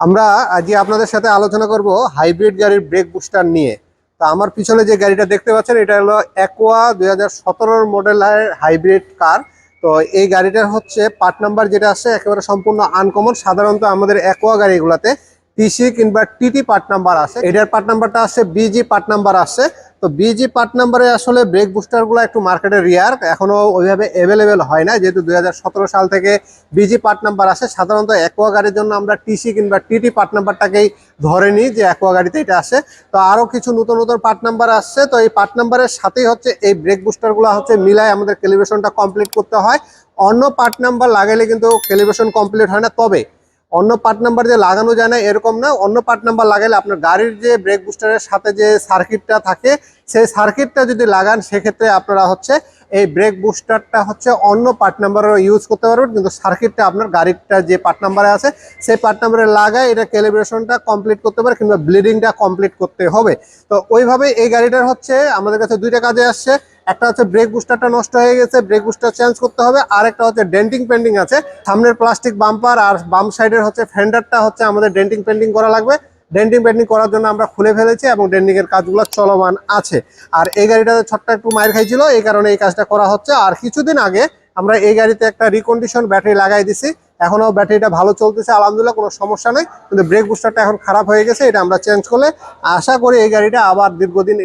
আমরা আজকে আপনাদের সাথে আলোচনা করব হাইব্রিড গাড়ির ব্রেক বুস্টার নিয়ে। তো আমার পিছনে যে গাড়িটা দেখতে পাচ্ছেন এটা হলো অ্যাকোয়া 2017 মডেলের হাইব্রিড কার। তো এই গাড়িটার হচ্ছে পার্ট নাম্বার যেটা আছে একেবারে সম্পূর্ণ আনকমন। সাধারণত আমাদের অ্যাকোয়া গাড়িগুলোতে টিসি কিংবা টিটি পার্ট নাম্বার আছে, এটার পার্ট নাম্বারটা আছে বিজি পার্ট নাম্বার আছে। তো বিজি পার্ট নাম্বারে আসলে ব্রেক বুস্টারগুলো একটু মার্কেটে রিয়ার, এখনো ওইভাবে অ্যাভেলেবেল হয় না, যেহেতু 2017 সাল থেকে বিজি পার্ট নাম্বার আসে। সাধারণত অ্যাকোয়া গাড়ির জন্য আমরা টিসি কিংবা টিটি পার্ট নাম্বারটাকেই ধরে নিই যে অ্যাকোয়া গাড়িতে এটা আসে। তো আরও কিছু নতুন নতুন পার্ট নাম্বার আসছে। তো এই পার্ট নাম্বারের সাথেই হচ্ছে এই ব্রেক বুস্টারগুলো হচ্ছে মিলায় আমাদের ক্যালিব্রেশনটা কমপ্লিট করতে হয়। অন্য পার্ট নাম্বার লাগাইলে কিন্তু ক্যালিব্রেশন কমপ্লিট হয় না। তবে অন্য পার্ট নাম্বার যে লাগানো যায় না এরকম না, অন্য পার্ট নাম্বার লাগাইলে আপনার গাড়ির যে ব্রেক বুস্টারের সাথে যে সার্কিটটা থাকে সেই সার্কিটটা যদি লাগান সেক্ষেত্রে আপনারা হচ্ছে এই ব্রেক বুস্টারটা হচ্ছে অন্য পার্ট নাম্বারও ইউজ করতে পারবেন, কিন্তু সার্কিটটা আপনার গাড়িটা যে পার্ট নাম্বারে আছে সেই পার্ট নাম্বারে লাগায় এটা ক্যালিব্রেশনটা কমপ্লিট করতে পারে কিংবা ব্লিডিংটা কমপ্লিট করতে হবে। তো ওইভাবে এই গাড়িটার হচ্ছে আমাদের কাছে দুইটা কাজে আসছে। একটা হচ্ছে ব্রেক বুস্টারটা নষ্ট হয়ে গেছে, ব্রেক বুস্টার চেঞ্জ করতে হবে। আর একটা হচ্ছে ডেন্টিং পেন্টিং আছে, সামনের প্লাস্টিক বাম্পার আর বাম সাইডের হচ্ছে ফেন্ডারটা হচ্ছে আমাদের ডেন্টিং পেন্টিং করা লাগবে। ডেন্টিং পেন্টিং করার জন্য আমরা খুলে ফেলেছি এবং ডেন্টিং এর কাজগুলো চলমান আছে। আর এই গাড়িটা ছোট্ট একটু মাইর খাইছিল, এই কারণে এই কাজটা করা হচ্ছে। আর কিছুদিন আগে আমরা এই গাড়িতে একটা রিকন্ডিশন ব্যাটারি লাগাই দিছি, এখনো ব্যাটারিটা ভালো চলতেছে আলহামদুলিল্লাহ, কোনো সমস্যা নেই। কিন্তু ব্রেক বুস্টারটা এখন খারাপ হয়ে গেছে, এটা আমরা চেঞ্জ করলে আশা করি এই গাড়িটা আবার দীর্ঘদিন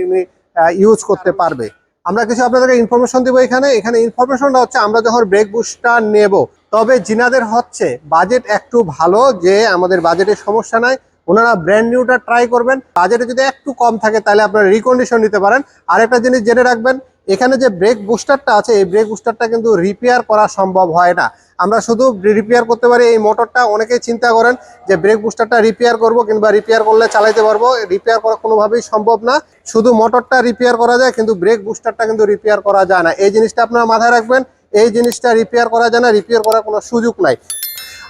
ইউজ করতে পারবে। আমরা কিছু আপনাদেরকে ইনফরমেশন দেবো এখানে। ইনফরমেশনটা হচ্ছে আমরা যখন ব্রেক বুস্টার নেব, তবে যিনাদের হচ্ছে বাজেট একটু ভালো, যে আমাদের বাজেটের সমস্যা নাই, ওনারা ব্র্যান্ড নিউটা ট্রাই করবেন। বাজেটে যদি একটু কম থাকে তাহলে আপনারা রিকন্ডিশন নিতে পারেন। আরেকটা জিনিস জেনে রাখবেন, এখানে যে ব্রেক বুস্টারটা আছে এই ব্রেক বুস্টারটা কিন্তু রিপেয়ার করা সম্ভব হয় না। আমরা শুধু রিপেয়ার করতে পারি এই মোটরটা। অনেকেই চিন্তা করেন যে ব্রেক বুস্টারটা রিপেয়ার করব কিংবা রিপেয়ার করলে চালাইতে পারবো, রিপেয়ার করা কোনোভাবেই সম্ভব না। শুধু মোটরটা রিপেয়ার করা যায় কিন্তু ব্রেক বুস্টারটা কিন্তু রিপেয়ার করা যায় না। এই জিনিসটা আপনারা মাথায় রাখবেন, এই জিনিসটা রিপেয়ার করা যায় না, রিপেয়ার করার কোনো সুযোগ নাই।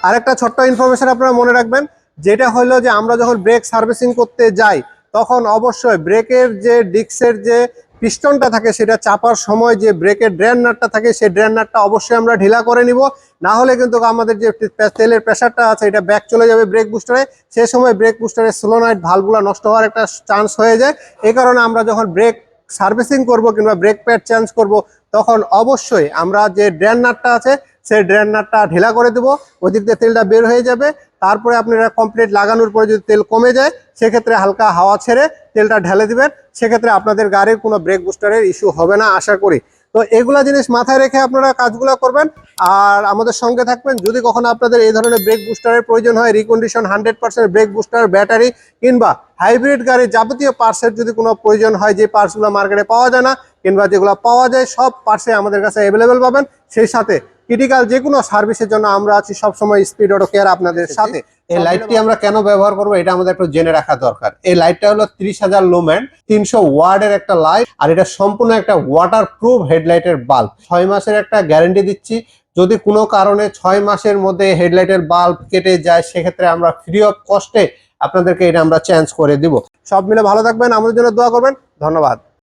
আরেকটা ছোট্ট ইনফরমেশন আপনারা মনে রাখবেন, যেটা হলো যে আমরা যখন ব্রেক সার্ভিসিং করতে যাই তখন অবশ্যই ব্রেকের যে ডিস্কের যে পিস্টনটা থাকে সেটা চাপার সময় যে ব্রেকের ড্রেন নাটটা থাকে সেই ড্রেন নাটটা অবশ্যই আমরা ঢিলা করে নিব। না হলে কিন্তু আমাদের যে তেলের প্রেশারটা আছে এটা ব্যাক চলে যাবে ব্রেক বুস্টারে, সেই সময় ব্রেক বুস্টারের সোলোনয়েড ভালভগুলো নষ্ট হওয়ার একটা চান্স হয়ে যায়। এই কারণে আমরা যখন ব্রেক সার্ভিসিং করব কিংবা ব্রেক প্যাড চেঞ্জ করব তখন অবশ্যই আমরা যে ড্রেন নাটটা আছে সেই ড্রেন নাটটা ঢিলা করে দেবো, ওই দিক দিয়ে তেলটা বের হয়ে যাবে। তারপরে আপনারা কমপ্লিট লাগানোর পরে যদি তেল কমে যায় সেক্ষেত্রে হালকা হাওয়া ছেড়ে তেলটা ঢেলে দিবেন, সেক্ষেত্রে আপনাদের গাড়ির কোনো ব্রেক বুস্টারের ইস্যু হবে না আশা করি। তো এগুলা জিনিস মাথায় রেখে আপনারা কাজগুলো করবেন আর আমাদের সঙ্গে থাকবেন। যদি কখনো আপনাদের এই ধরনের ব্রেক বুস্টারের প্রয়োজন হয়, রিকন্ডিশন 100% ব্রেক বুস্টার, ব্যাটারি কিংবা হাইব্রিড গাড়ির যাবতীয় পার্টসের যদি কোনো প্রয়োজন হয়, যে পার্টসগুলো মার্কেটে পাওয়া যায় না কিংবা যেগুলো পাওয়া যায় সব পার্টসে আমাদের কাছে অ্যাভেলেবেল পাবেন। সেই সাথে ক্রিটিক্যাল যে কোনো সার্ভিসের জন্য আমরা আছি সবসময় স্পিড অটো কেয়ার আপনাদের সাথে। এই লাইটটি আমরা কেন ব্যবহার করবো এটা আমাদের একটু জেনে রাখা দরকার। এই লাইটটা হলো 30,000 লুমেন 300 ওয়াটের একটা লাইট, আর এটা সম্পূর্ণ একটা ওয়াটার প্রুফ হেডলাইটের বাল্ব। 6 মাসের একটা গ্যারান্টি দিচ্ছি। যদি কোনো কারণে 6 মাসের মধ্যে হেডলাইটের বাল্ব কেটে যায় সেক্ষেত্রে আমরা ফ্রি অফ কস্টে আপনাদেরকে এটা আমরা চেঞ্জ করে দিব। সব মিলে ভালো থাকবেন, আমাদের জন্য দোয়া করবেন। ধন্যবাদ।